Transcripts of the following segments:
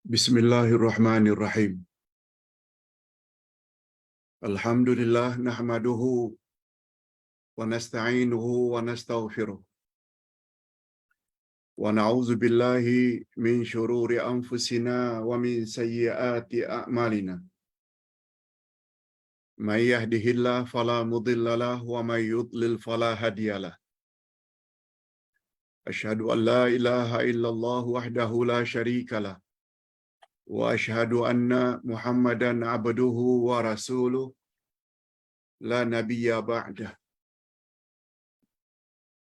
Bismillahirrahmanirrahim. Alhamdulillah nahmaduhu wa nasta'inuhu wa nastaghfiruh. Wa na'udzu billahi min shururi anfusina wa min sayyiati a'malina. May yahdihillahu fala mudilla lahu wa may yudlil fala hadiyalah. Asyhadu an la ilaha illallah wahdahu la syarikalah wa asyhadu anna Muhammadan abduhu wa rasuluh la nabiyya ba'dah.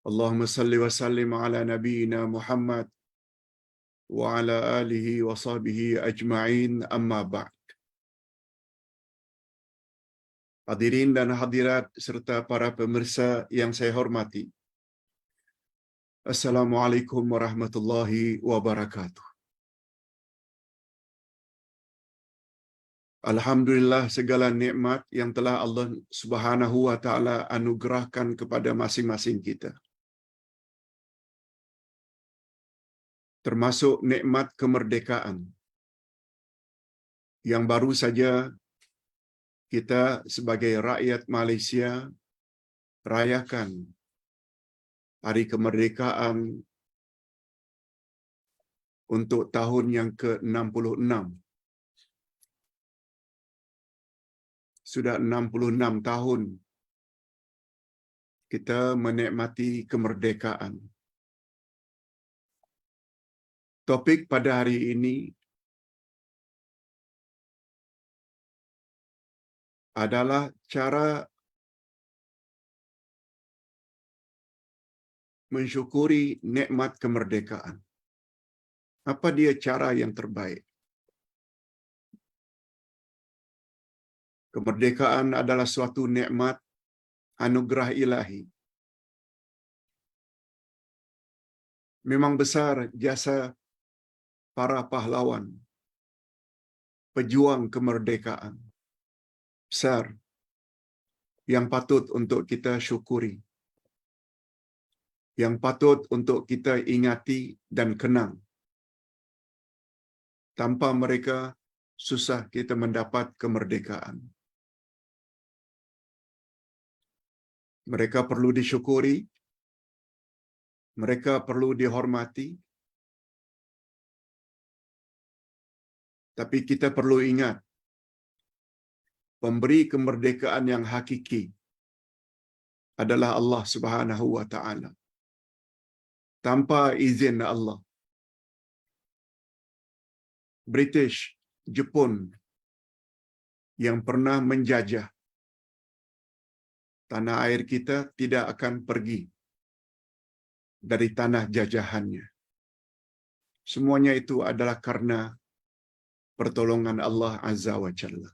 Allahumma salli wa sallim ala nabiyyina Muhammad wa ala alihi wa sahbihi ajma'in, amma ba'd. Hadirin dan hadirat serta para pemirsa yang saya hormati. Assalamualaikum warahmatullahi wabarakatuh. Alhamdulillah, segala nikmat yang telah Allah Subhanahu wa taala anugerahkan kepada masing-masing kita. Termasuk nikmat kemerdekaan yang baru saja kita sebagai rakyat Malaysia rayakan hari kemerdekaan untuk tahun yang ke-66. Sudah 66 tahun kita menikmati kemerdekaan. Topik pada hari ini adalah cara mensyukuri nikmat kemerdekaan. Apa dia cara yang terbaik? Kemerdekaan adalah suatu nikmat anugerah ilahi. Memang besar jasa para pahlawan, pejuang kemerdekaan. Besar yang patut untuk kita syukuri, yang patut untuk kita ingati dan kenang. Tanpa mereka, susah kita mendapat kemerdekaan. Mereka perlu disyukuri, mereka perlu dihormati, tapi kita perlu ingat, pemberi kemerdekaan yang hakiki adalah Allah Subhanahu wa taala. Tanpa izin Allah, British, Jepun yang pernah menjajah tanah air kita tidak akan pergi dari tanah jajahannya. Semuanya itu adalah karena pertolongan Allah Azza wa Jalla.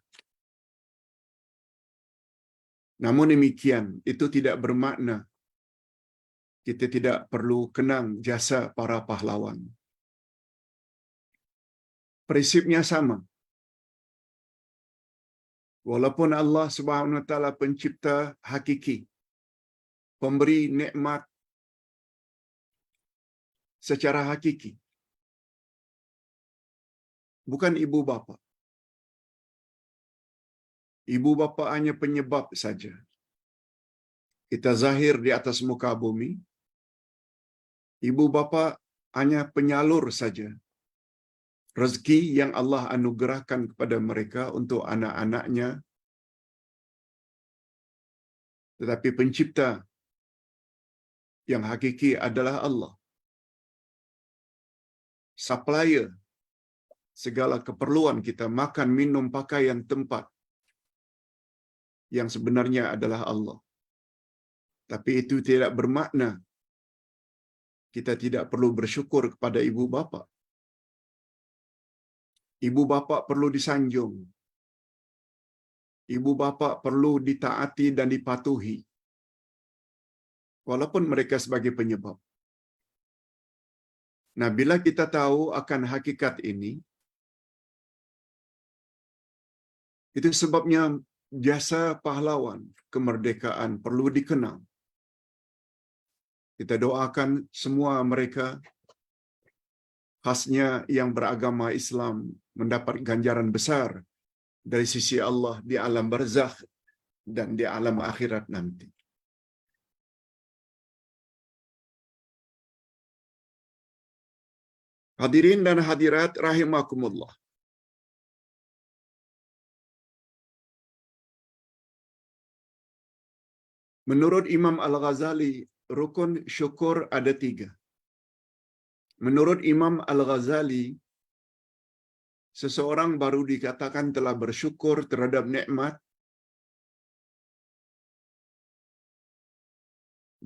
Namun demikian, itu tidak bermakna kita tidak perlu kenang jasa para pahlawan. Prinsipnya sama. Walaupun Allah Subhanahu wa taala pencipta hakiki, pemberi nikmat secara hakiki, bukan ibu bapa. Ibu bapa hanya penyebab saja. Kita zahir di atas muka bumi. Ibu bapa hanya penyalur saja rezeki yang Allah anugerahkan kepada mereka untuk anak-anaknya. Tetapi pencipta yang hakiki adalah Allah. Supplier segala keperluan kita, makan, minum, pakaian, tempat, yang sebenarnya adalah Allah. Tapi itu tidak bermakna kita tidak perlu bersyukur kepada ibu bapa. Ibu bapa perlu disanjung. Ibu bapa perlu ditaati dan dipatuhi, walaupun mereka sebagai penyebab. Nah, bila kita tahu akan hakikat ini, itu sebabnya jasa pahlawan kemerdekaan perlu dikenang. Kita doakan semua mereka khasnya yang beragama Islam mendapat ganjaran besar dari sisi Allah di alam barzakh dan di alam akhirat nanti. Hadirin dan hadirat rahimakumullah. Menurut Imam Al-Ghazali, rukun syukur ada 3. Menurut Imam Al-Ghazali, seseorang baru dikatakan telah bersyukur terhadap nikmat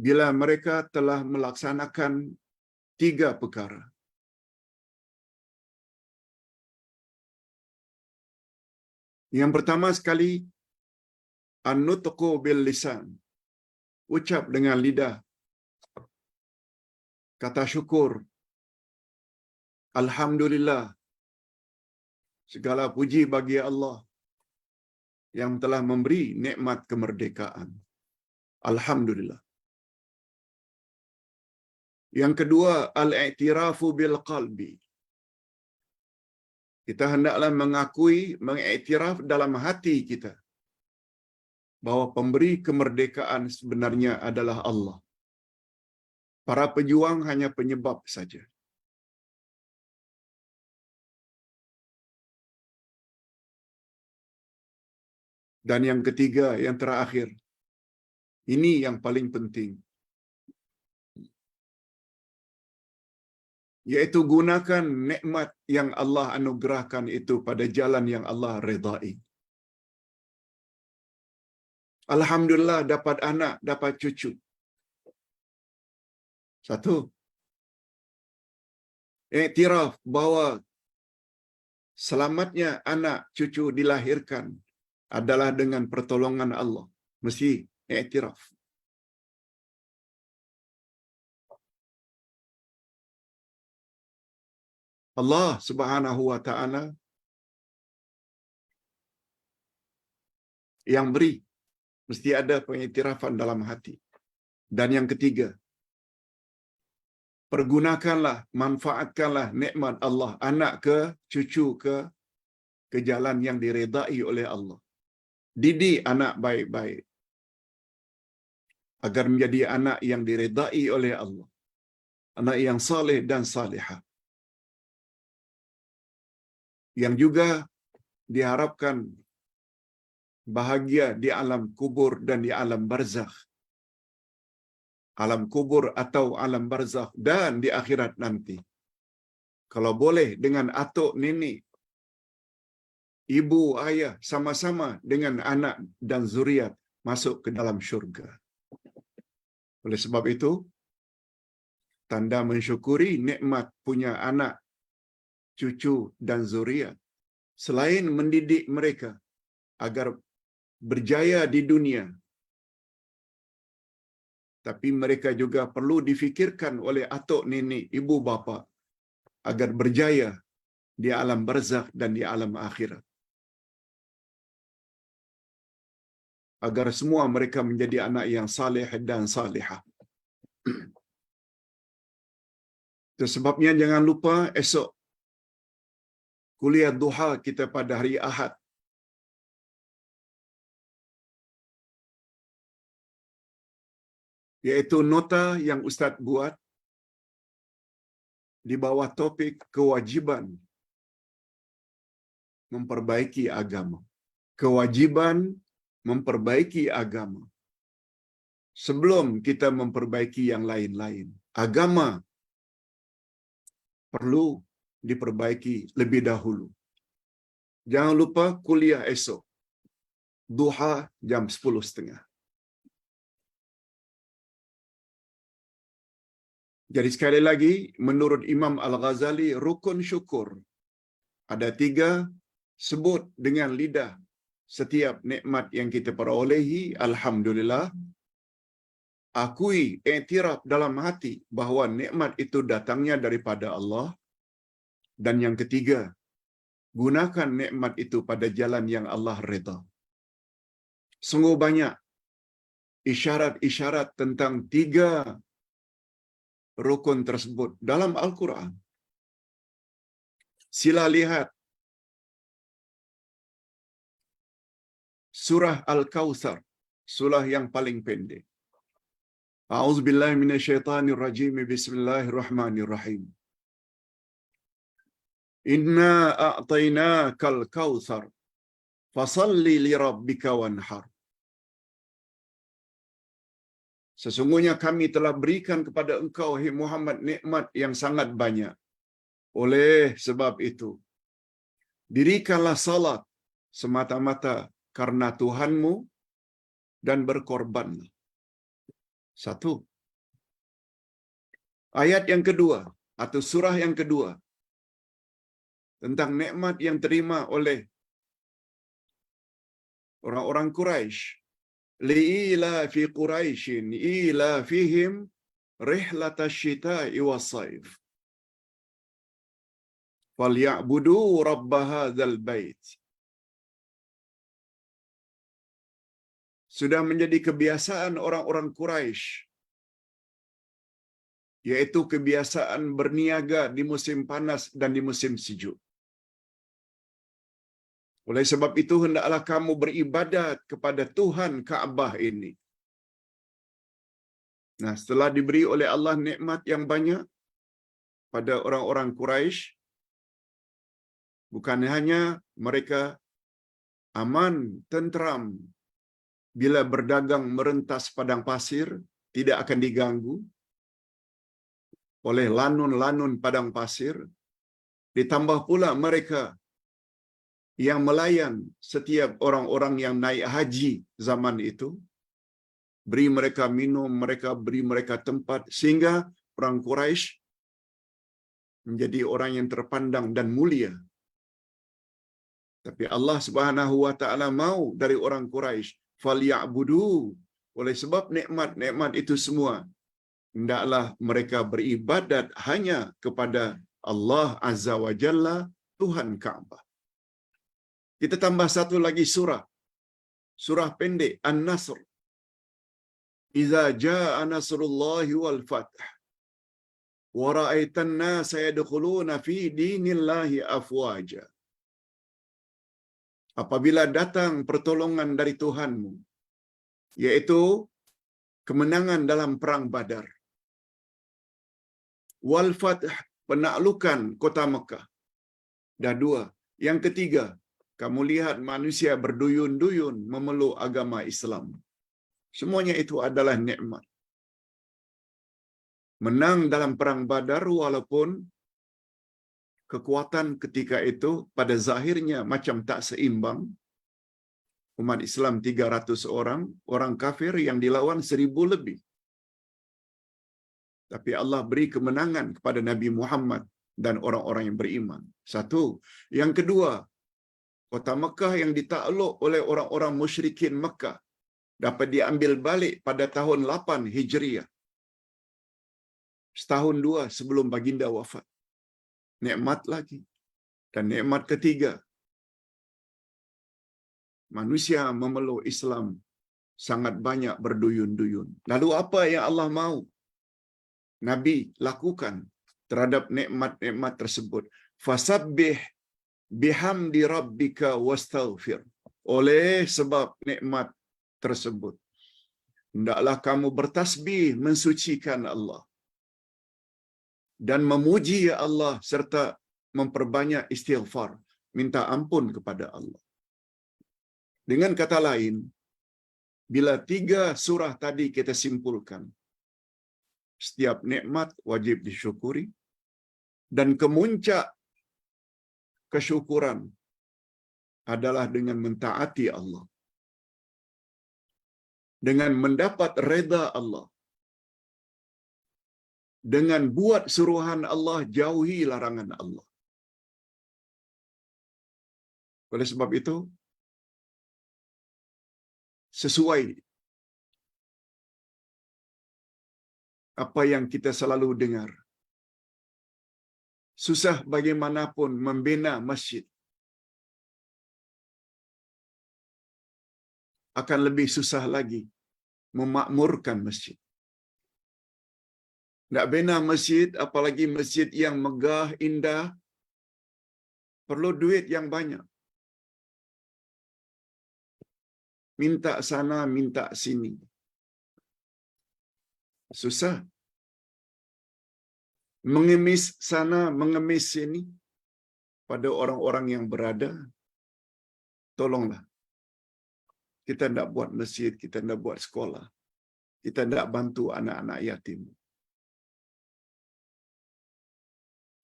bila mereka telah melaksanakan 3 perkara. Yang pertama sekali, an-nutqu bil lisan. Ucap dengan lidah. Kata syukur. Alhamdulillah. Segala puji bagi Allah yang telah memberi nikmat kemerdekaan. Alhamdulillah. Yang kedua, al-i'tirafu bil qalbi. Kita hendaklah mengakui, mengiktiraf dalam hati kita bahwa pemberi kemerdekaan sebenarnya adalah Allah. Para pejuang hanya penyebab saja. Dan yang ketiga, yang terakhir, ini yang paling penting, yaitu gunakan nikmat yang Allah anugerahkan itu pada jalan yang Allah redai. Alhamdulillah dapat anak, dapat cucu. Satu, iktiraf bahwa selamatnya anak cucu dilahirkan adalah dengan pertolongan Allah. Mesti iktiraf. Allah Subhanahu wa taala yang beri, mesti ada pengiktirafan dalam hati. Dan yang ketiga, pergunakanlah, manfaatkanlah nikmat Allah, anak ke, cucu ke jalan yang diredai oleh Allah. Didik anak baik-baik agar menjadi anak yang diredai oleh Allah, anak yang saleh dan salihah, yang juga diharapkan bahagia di alam kubur dan di alam barzakh. Alam kubur atau alam barzakh dan di akhirat nanti. Kalau boleh dengan atuk nenek, ibu ayah sama-sama dengan anak dan zuriat masuk ke dalam syurga. Oleh sebab itu, tanda mensyukuri nikmat punya anak, cucu dan zuriat, selain mendidik mereka agar berjaya di dunia, tapi mereka juga perlu difikirkan oleh atuk nenek, ibu bapa agar berjaya di alam barzakh dan di alam akhirat. Agar semua mereka menjadi anak yang saleh dan salihah. Itu sebabnya jangan lupa esok kuliah duha kita pada hari Ahad. Iaitu nota yang Ustaz buat di bawah topik kewajiban memperbaiki agama. Kewajiban memperbaiki agama. Sebelum kita memperbaiki yang lain-lain, agama perlu diperbaiki lebih dahulu. Jangan lupa kuliah esok. Duha jam 10.30. Jadi sekali lagi, menurut Imam Al-Ghazali, rukun syukur ada 3, sebut dengan lidah setiap nikmat yang kita perolehi, alhamdulillah. Akui, iktiraf dalam hati bahawa nikmat itu datangnya daripada Allah. Dan yang ketiga, gunakan nikmat itu pada jalan yang Allah redha. Sungguh banyak isyarat-isyarat tentang 3 rukun tersebut dalam Al-Quran. Sila lihat surah Al-Kautsar, surah yang paling pendek. A'udzubillahi minasyaitonirrajim. Bismillahirrahmanirrahim. Inna a'tainakal kautsar fasalli lirabbika wanhar. Sesungguhnya kami telah berikan kepada engkau, hai Muhammad, nikmat yang sangat banyak. Oleh sebab itu, dirikanlah salat semata-mata karena Tuhanmu dan berkorbanlah. Satu. Ayat yang kedua atau surah yang kedua tentang nikmat yang terima oleh orang-orang Quraisy. Li'ila fi Quraisyin ila fihim rihlatash shita'i was-saif. Falyabudu rabb hadzal bait. Sudah menjadi kebiasaan orang-orang Quraisy, yaitu kebiasaan berniaga di musim panas dan di musim sejuk. Oleh sebab itu, hendaklah kamu beribadat kepada Tuhan Ka'bah ini. Nah, setelah diberi oleh Allah nikmat yang banyak pada orang-orang Quraisy, bukan hanya mereka aman, tentram, bila berdagang merentas padang pasir, tidak akan diganggu oleh lanun-lanun padang pasir, ditambah pula mereka yang melayan setiap orang-orang yang naik haji zaman itu, beri mereka minum, mereka beri mereka tempat, sehingga orang Quraisy menjadi orang yang terpandang dan mulia. Tapi Allah Subhanahu wa taala mau dari orang Quraisy, falyabudu. Oleh sebab nikmat-nikmat itu semua, hendaklah mereka beribadat hanya kepada Allah Azza wa Jalla, Tuhan Ka'bah. Kita tambah satu lagi surah. Surah pendek An-Nasr. Iza jaa nasrullahi wal fath wa ra'aitan nasa yadkhuluna fi dinillahi afwaja. Apabila datang pertolongan dari Tuhanmu, yaitu kemenangan dalam perang Badar, wal fath, penaklukan kota Mekah. Dah dua. Yang ketiga, kamu lihat manusia berduyun-duyun memeluk agama Islam. Semuanya itu adalah nikmat. Menang dalam perang Badar walaupun kekuatan ketika itu pada zahirnya macam tak seimbang. Umat Islam 300 orang, orang kafir yang dilawan 1000 lebih. Tapi Allah beri kemenangan kepada Nabi Muhammad dan orang-orang yang beriman. Satu. Yang kedua, kota Mekah yang ditakluk oleh orang-orang musyrikin Mekah dapat diambil balik pada tahun 8 Hijriah. Setahun dua sebelum baginda wafat. Nikmat lagi. Dan nikmat ketiga, manusia memeluk Islam sangat banyak berduyun-duyun. Lalu apa yang Allah mau Nabi lakukan terhadap nikmat-nikmat tersebut? Fasabbih bihamdi rabbika wastaghfir. Oleh sebab nikmat tersebut, hendaklah kamu bertasbih mensucikan Allah dan memuji Allah serta memperbanyak istighfar, minta ampun kepada Allah. Dengan kata lain, bila 3 surah tadi kita simpulkan, setiap nikmat wajib disyukuri, dan kemuncak kesyukuran adalah dengan mentaati Allah, dengan mendapat reda Allah, dengan buat suruhan Allah, jauhi larangan Allah. Oleh sebab itu, sesuai apa yang kita selalu dengar, susah bagaimanapun membina masjid, akan lebih susah lagi memakmurkan masjid. Nak bina masjid, apalagi masjid yang megah, indah, perlu duit yang banyak. Minta sana, minta sini. Susah. Mengemis sana, mengemis sini. Pada orang-orang yang berada, tolonglah. Kita tidak buat masjid, kita tidak buat sekolah. Kita tidak bantu anak-anak yatim.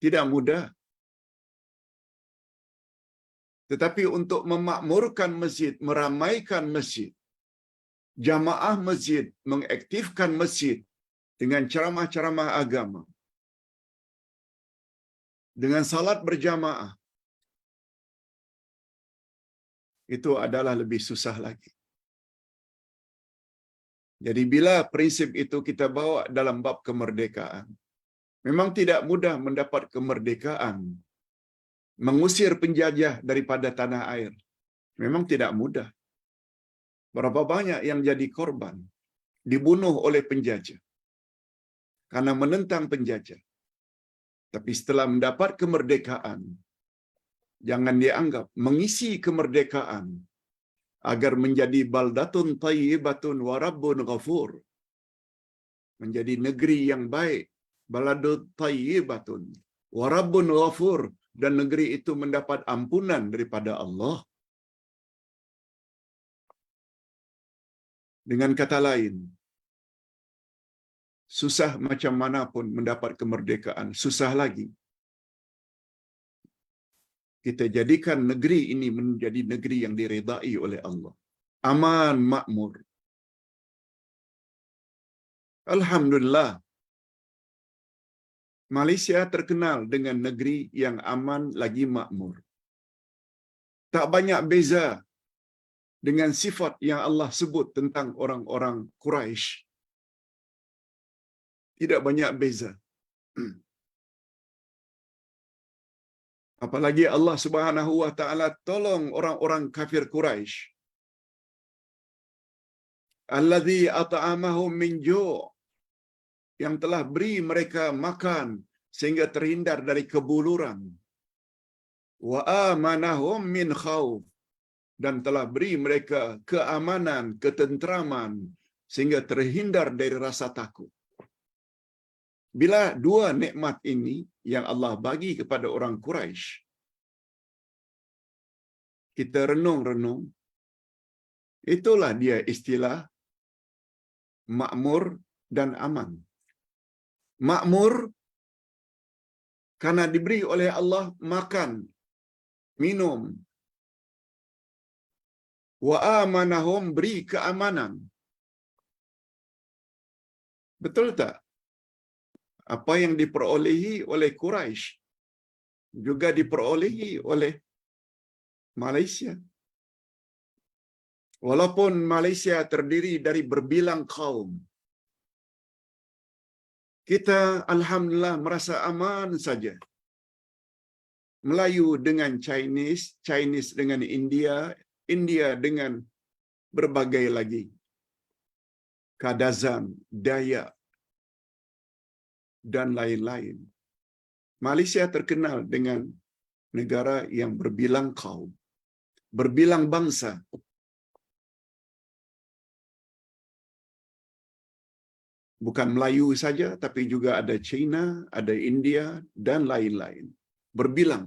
Tidak mudah. Tetapi untuk memakmurkan masjid, meramaikan masjid, jamaah masjid, mengaktifkan masjid dengan ceramah-ceramah agama, dengan salat berjamaah, itu adalah lebih susah lagi. Jadi bila prinsip itu kita bawa dalam bab kemerdekaan, memang tidak mudah mendapat kemerdekaan. Mengusir penjajah daripada tanah air memang tidak mudah. Berapa banyak yang jadi korban, dibunuh oleh penjajah karena menentang penjajah. Tapi setelah mendapat kemerdekaan, jangan dianggap mengisi kemerdekaan agar menjadi baldatun tayyibatun wa rabbun ghafur, menjadi negeri yang baik, baladun tayyibatun wa rabbun ghafur, dan negeri itu mendapat ampunan daripada Allah. Dengan kata lain, susah macam mana pun mendapat kemerdekaan, susah lagi kita jadikan negeri ini menjadi negeri yang diredai oleh Allah. Aman, makmur. Alhamdulillah, Malaysia terkenal dengan negeri yang aman lagi makmur. Tak banyak beza dengan sifat yang Allah sebut tentang orang-orang Quraisy. Tidak banyak beza. Apalagi Allah Subhanahu wa taala tolong orang-orang kafir Quraisy. Allazi at'amahum min ju', yang telah beri mereka makan sehingga terhindar dari kebuluran. Wa amanahum min khauf, dan telah beri mereka keamanan, ketenteraman sehingga terhindar dari rasa takut. Bila dua nikmat ini yang Allah bagi kepada orang Quraisy, kita renung-renung, itulah dia istilah makmur dan aman. Makmur karena diberi oleh Allah makan, minum. Wa amanahum, beri keamanan. Betul tak? Apa yang diperolehi oleh Quraisy juga diperolehi oleh Malaysia. Walaupun Malaysia terdiri dari berbilang kaum, kita alhamdulillah merasa aman saja. Melayu dengan Chinese, Chinese dengan India, India dengan berbagai lagi. Kadazan, Dayak, dan lain-lain. Malaysia terkenal dengan negara yang berbilang kaum, berbilang bangsa. Bukan Melayu saja, tapi juga ada China, ada India, dan lain-lain. Berbilang.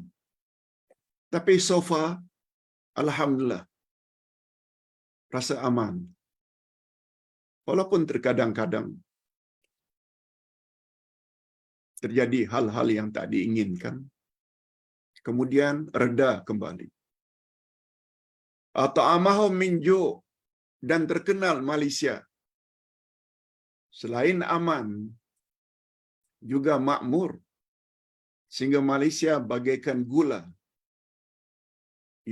Tapi so far, alhamdulillah, rasa aman. Walaupun terkadang-kadang terjadi hal-hal yang tak diinginkan, kemudian reda kembali. At'amahum min ju', dan terkenal Malaysia selain aman juga makmur, sehingga Malaysia bagaikan gula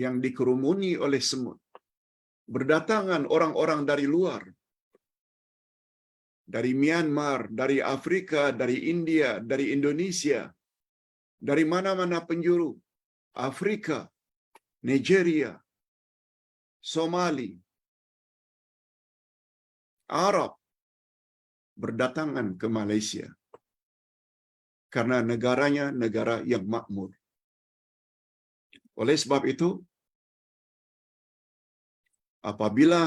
yang dikerumuni oleh semut. Berdatangan orang-orang dari luar, dari Myanmar, dari Afrika, dari India, dari Indonesia, dari mana-mana penjuru, Afrika, Nigeria, Somali, Arab, berdatangan ke Malaysia karena negaranya negara yang makmur. Oleh sebab itu, apabila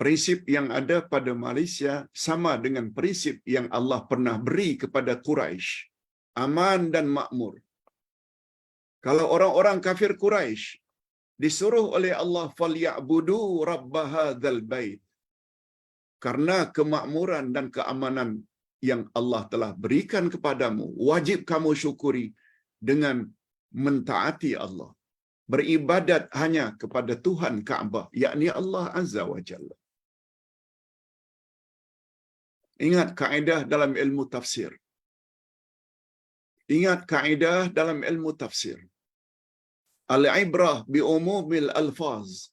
prinsip yang ada pada Malaysia sama dengan prinsip yang Allah pernah beri kepada Quraisy, aman dan makmur. Kalau orang-orang kafir Quraisy disuruh oleh Allah falyabudu rabb hadzal bait, karena kemakmuran dan keamanan yang Allah telah berikan kepadamu, wajib kamu syukuri dengan mentaati Allah, beribadat hanya kepada Tuhan Kaabah, yakni Allah Azza wa Jalla. Ingat kaedah dalam ilmu tafsir. Ingat kaedah dalam ilmu tafsir. Al-ibrah bi umumil alfaz,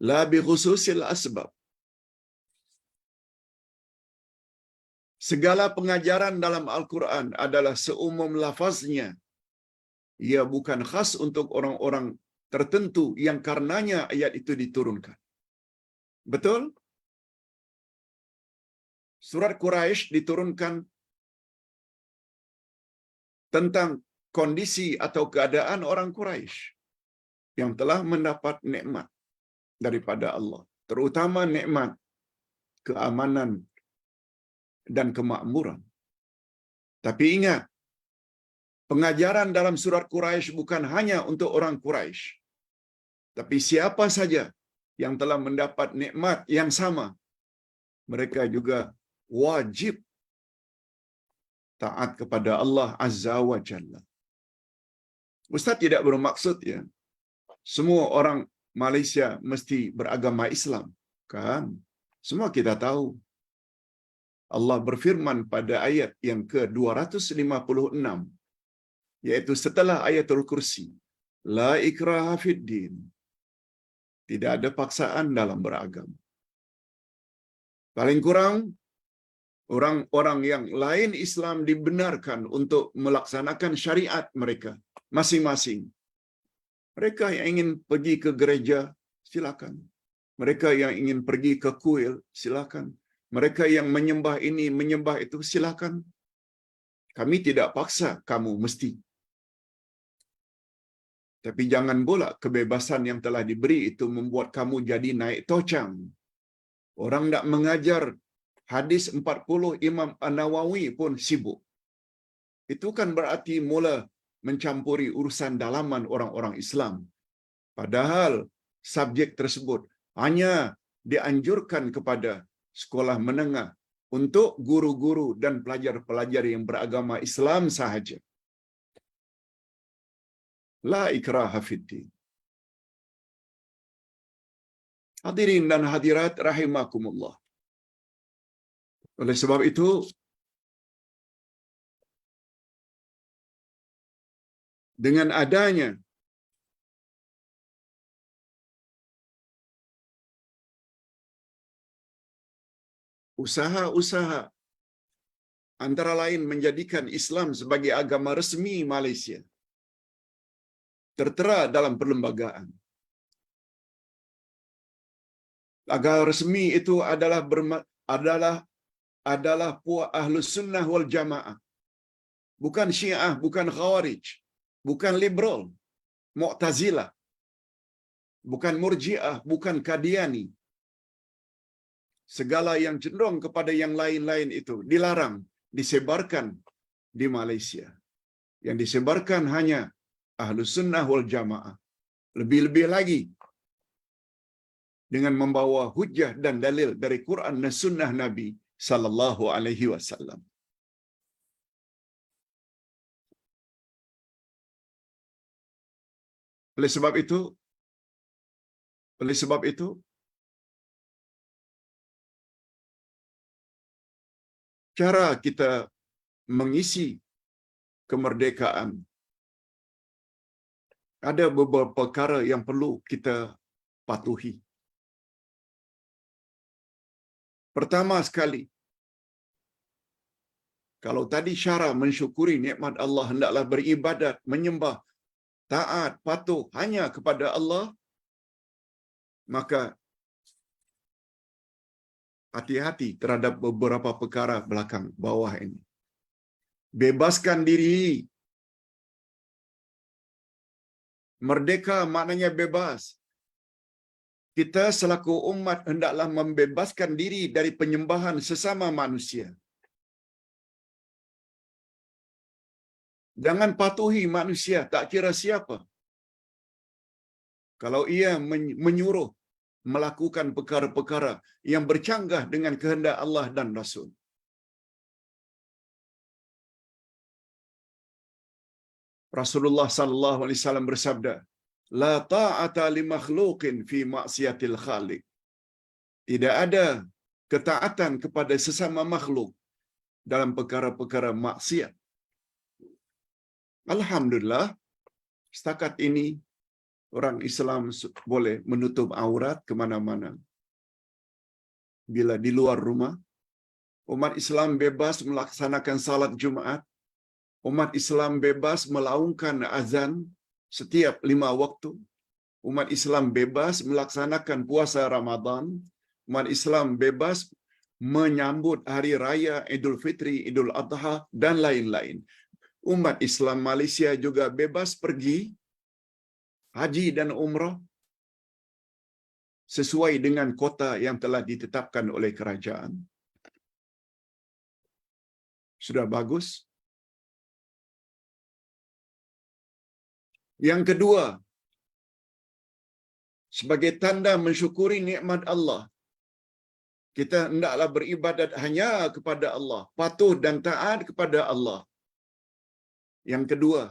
la bi khususil asbab. Segala pengajaran dalam Al-Quran adalah seumum lafaznya. Ia bukan khas untuk orang-orang tertentu yang karenanya ayat itu diturunkan. Betul? Surat Quraisy diturunkan tentang kondisi atau keadaan orang Quraisy yang telah mendapat nikmat daripada Allah, terutama nikmat keamanan dan kemakmuran. Tapi ingat, pengajaran dalam surat Quraisy bukan hanya untuk orang Quraisy, tapi siapa saja yang telah mendapat nikmat yang sama, mereka juga wajib taat kepada Allah Azza wa Jalla. Ustaz tidak bermaksud ya, semua orang Malaysia mesti beragama Islam. Kan? Semua kita tahu. Allah berfirman pada ayat yang ke-256, yaitu setelah ayatul kursi, La ikraha fid din. Tidak ada paksaan dalam beragama. Paling kurang, orang-orang yang lain Islam dibenarkan untuk melaksanakan syariat mereka masing-masing. Mereka yang ingin pergi ke gereja, silakan. Mereka yang ingin pergi ke kuil, silakan. Mereka yang menyembah ini, menyembah itu, silakan. Kami tidak paksa kamu mesti. Tapi jangan pula kebebasan yang telah diberi itu membuat kamu jadi naik tocang. Orang nak mengajar hadis 40 Imam An-Nawawi pun sibuk. Itu kan berarti mula mencampuri urusan dalaman orang-orang Islam. Padahal subjek tersebut hanya dianjurkan kepada sekolah menengah untuk guru-guru dan pelajar-pelajar yang beragama Islam sahaja. La ikraha fiddin. Hadirin dan hadirat rahimakumullah. Oleh sebab itu, dengan adanya usaha-usaha antara lain menjadikan Islam sebagai agama resmi Malaysia, tertera dalam perlembagaan. Agama resmi itu adalah puak Ahlus Sunnah wal Jamaah. Bukan Syiah, bukan Khawarij, bukan liberal, Mu'tazilah, bukan Murji'ah, bukan Qadiani. Segala yang cenderung kepada yang lain-lain itu dilarang disebarkan di Malaysia. Yang disebarkan hanya Ahlus Sunnah wal Jamaah. Lebih-lebih lagi dengan membawa hujjah dan dalil dari Quran dan Sunnah Nabi sallallahu alaihi wasallam. Oleh sebab itu cara kita mengisi kemerdekaan, ada beberapa perkara yang perlu kita patuhi. Pertama sekali, kalau tadi syara mensyukuri nikmat Allah, hendaklah beribadat, menyembah, taat, patuh hanya kepada Allah, maka hati-hati terhadap beberapa perkara belakang bawah ini. Bebaskan diri Merdeka maknanya bebas. Kita selaku umat hendaklah membebaskan diri dari penyembahan sesama manusia. Jangan patuhi manusia, tak kira siapa. Kalau ia menyuruh melakukan perkara-perkara yang bercanggah dengan kehendak Allah dan Rasul. Rasulullah sallallahu alaihi wasallam bersabda, "La ta'ata li makhluqin fi ma'siyatil khaliq." Tidak ada ketaatan kepada sesama makhluk dalam perkara-perkara maksiat. Alhamdulillah, setakat ini orang Islam boleh menutup aurat ke mana-mana. Bila di luar rumah, umat Islam bebas melaksanakan salat Jumaat. Umat Islam bebas melaungkan azan setiap 5 waktu. Umat Islam bebas melaksanakan puasa Ramadan. Umat Islam bebas menyambut hari raya Idul Fitri, Idul Adha dan lain-lain. Umat Islam Malaysia juga bebas pergi haji dan umrah sesuai dengan kota yang telah ditetapkan oleh kerajaan. Sudah bagus. Yang kedua, sebagai tanda mensyukuri nikmat Allah, kita hendaklah beribadat hanya kepada Allah, patuh dan taat kepada Allah. Yang kedua,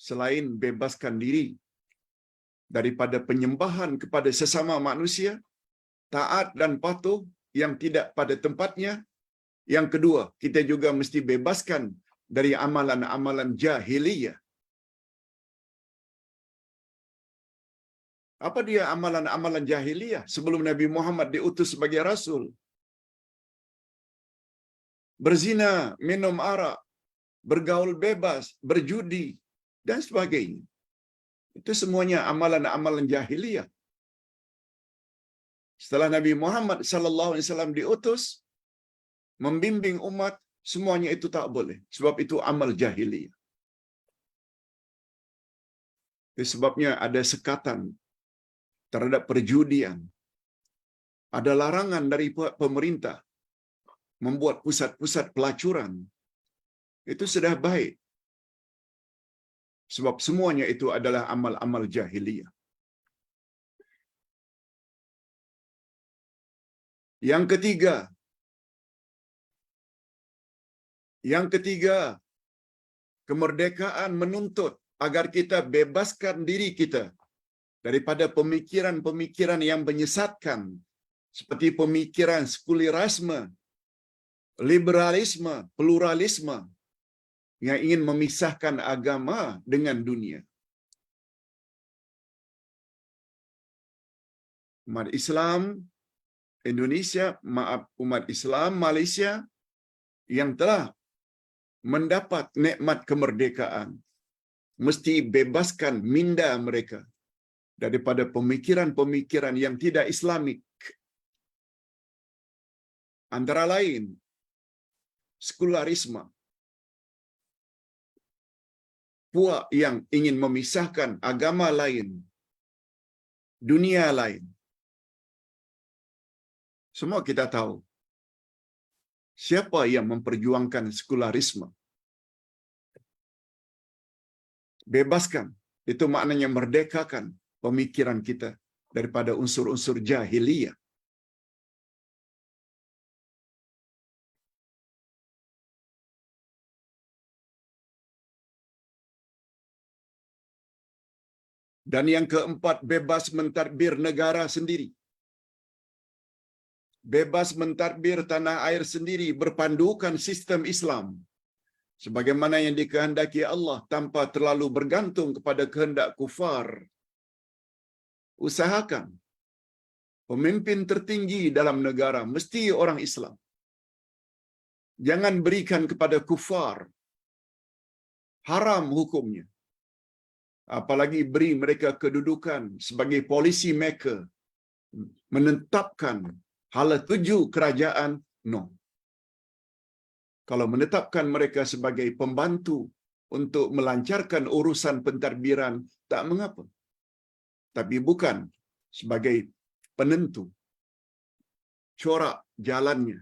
selain bebaskan diri daripada penyembahan kepada sesama manusia, taat dan patuh yang tidak pada tempatnya, yang kedua, kita juga mesti bebaskan dari amalan-amalan jahiliyah. Apa dia amalan-amalan jahiliyah sebelum Nabi Muhammad diutus sebagai Rasul? Berzina, minum arak, bergaul bebas, berjudi, dan sebagainya. Itu semuanya amalan-amalan jahiliyah. Setelah Nabi Muhammad sallallahu alaihi wasallam diutus, membimbing umat, semuanya itu tak boleh. Sebab itu amal jahiliyah. Itu sebabnya ada sekatan terhadap perjudian. Ada larangan dari pemerintah membuat pusat-pusat pelacuran. Itu sudah baik. Sebab semuanya itu adalah amal-amal jahiliyah. Yang ketiga, kemerdekaan menuntut agar kita bebaskan diri kita daripada pemikiran-pemikiran yang menyesatkan, seperti pemikiran sekulerisme, liberalisme, pluralisme, yang ingin memisahkan agama dengan dunia. Umat Islam Indonesia, umat Islam Malaysia yang telah mendapat nikmat kemerdekaan, mesti bebaskan minda mereka daripada pemikiran-pemikiran yang tidak Islamik. Antara lain, sekularisme, puak yang ingin memisahkan agama lain, dunia lain. Semua kita tahu siapa yang memperjuangkan sekularisme. Bebaskan, itu maknanya merdekakan pemikiran kita daripada unsur-unsur jahiliyah. Dan yang keempat, bebas mentadbir negara sendiri. Bebas mentadbir tanah air sendiri berpandukan sistem Islam sebagaimana yang dikehendaki Allah tanpa terlalu bergantung kepada kehendak kufar. Usahakan pemimpin tertinggi dalam negara mesti orang Islam. Jangan berikan kepada kufar. Haram hukumnya. Apalagi beri mereka kedudukan sebagai policy maker, menetapkan hala tuju kerajaan, no. Kalau menetapkan mereka sebagai pembantu untuk melancarkan urusan pentadbiran, tak mengapa. Tapi bukan sebagai penentu corak jalannya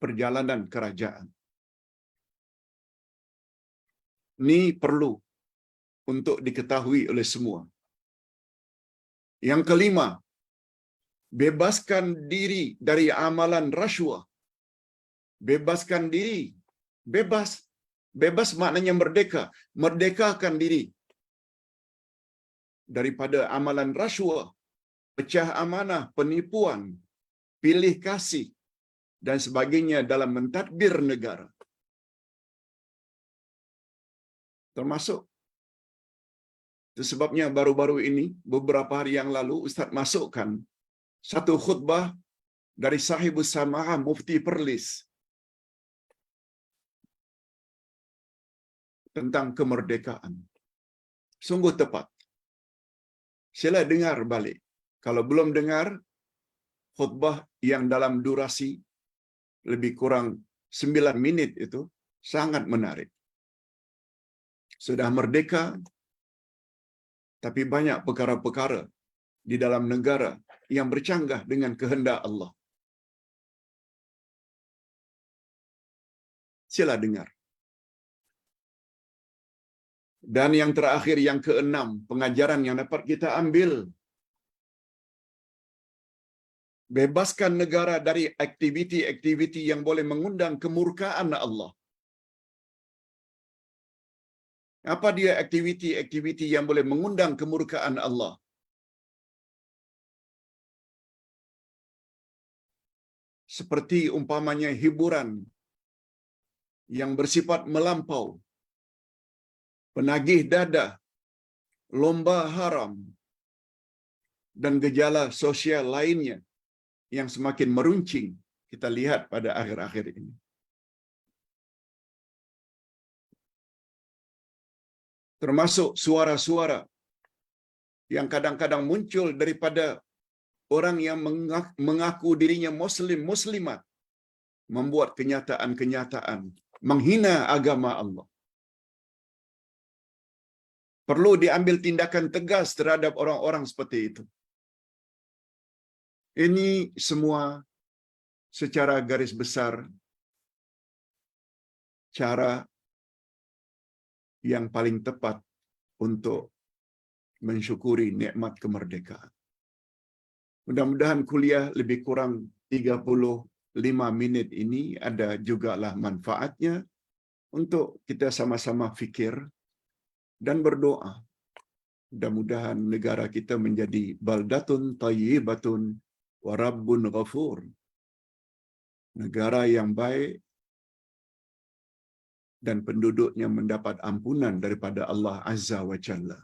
perjalanan kerajaan. Ini perlu untuk diketahui oleh semua. Yang kelima, bebaskan diri dari amalan rasuah. Bebaskan diri. Bebas. Bebas maknanya merdeka. Merdekakan diri daripada amalan rasuah, pecah amanah, penipuan, pilih kasih dan sebagainya dalam mentadbir negara. Termasuk itu sebabnya baru-baru ini, beberapa hari yang lalu, Ustaz masukkan satu khutbah dari Sahibus Sama'ah Mufti Perlis tentang kemerdekaan. Sungguh tepat. Sila dengar balik. Kalau belum dengar, khutbah yang dalam durasi lebih kurang 9 minit itu sangat menarik. Sudah merdeka, tapi banyak perkara-perkara di dalam negara yang bercanggah dengan kehendak Allah. Sila dengar. Dan yang terakhir, yang keenam, pengajaran yang dapat kita ambil. Bebaskan negara dari aktiviti-aktiviti yang boleh mengundang kemurkaan Allah. Apa dia aktiviti-aktiviti yang boleh mengundang kemurkaan Allah? Seperti umpamanya hiburan yang bersifat melampau, penagih dadah, lomba haram, dan gejala sosial lainnya yang semakin meruncing kita lihat pada akhir-akhir ini. Termasuk suara-suara yang kadang-kadang muncul daripada orang yang mengaku dirinya muslimat, membuat kenyataan-kenyataan menghina agama Allah. Perlu diambil tindakan tegas terhadap orang-orang seperti itu. Ini semua secara garis besar cara yang paling tepat untuk mensyukuri nikmat kemerdekaan. Mudah-mudahan kuliah lebih kurang 35 minit ini ada jugalah manfaatnya untuk kita sama-sama fikir dan berdoa. Mudah-mudahan negara kita menjadi baldatun thayyibatun wa rabbun ghafur. Negara yang baik dan penduduknya mendapat ampunan daripada Allah Azza wa Jalla.